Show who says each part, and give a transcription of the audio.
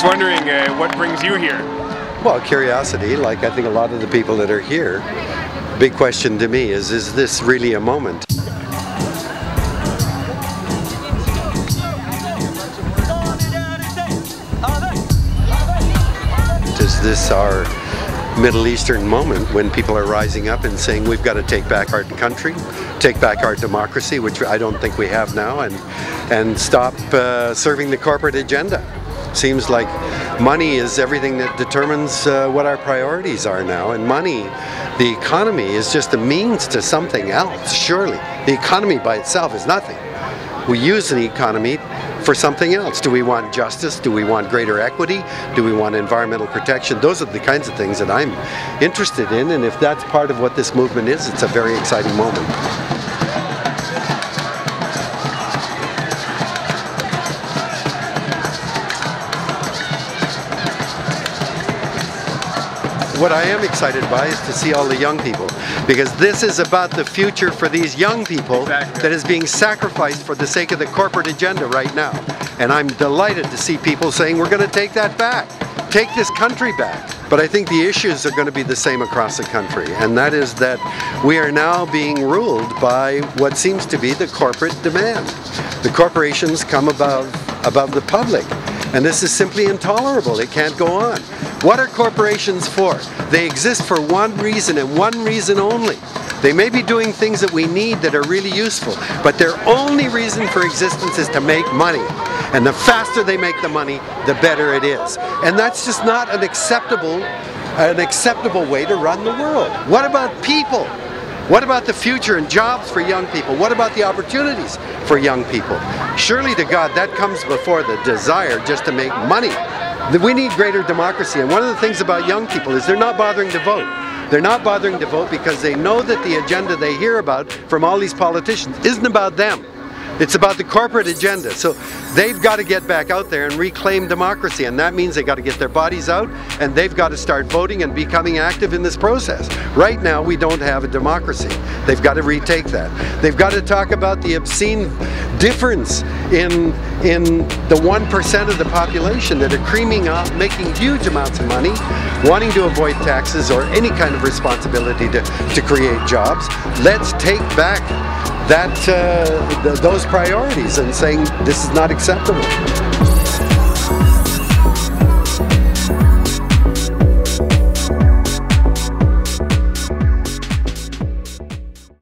Speaker 1: was wondering what brings you here?
Speaker 2: Well, curiosity, like I think a lot of the people that are here. Big question to me is this really a moment? Is this our Middle Eastern moment when people are rising up and saying we've got to take back our country, take back our democracy, which I don't think we have now, and stop serving the corporate agenda? Seems like money is everything that determines what our priorities are now, and money, the economy, is just a means to something else, surely. The economy by itself is nothing. We use the economy for something else. Do we want justice? Do we want greater equity? Do we want environmental protection? Those are the kinds of things that I'm interested in, and if that's part of what this movement is, it's a very exciting moment. What I am excited by is to see all the young people, because this is about the future for these young people that is being sacrificed for the sake of the corporate agenda right now. And I'm delighted to see people saying we're going to take that back, take this country back. But I think the issues are going to be the same across the country, and that is that we are now being ruled by what seems to be the corporate demand. The corporations come above the public, and this is simply intolerable. It can't go on. What are corporations for? They exist for one reason and one reason only. They may be doing things that we need that are really useful, but their only reason for existence is to make money. And the faster they make the money, the better it is. And that's just not an acceptable way to run the world. What about people? What about the future and jobs for young people? What about the opportunities for young people? Surely to God, that comes before the desire just to make money. We need greater democracy, and one of the things about young people is they're not bothering to vote. They're not bothering to vote because they know that the agenda they hear about from all these politicians isn't about them. It's about the corporate agenda. So they've got to get back out there and reclaim democracy, and that means they've got to get their bodies out and they've got to start voting and becoming active in this process. Right now we don't have a democracy. They've got to retake that. They've got to talk about the obscene difference in the 1% of the population that are creaming up, making huge amounts of money, wanting to avoid taxes or any kind of responsibility to create jobs. Let's take back those priorities and saying this is not acceptable.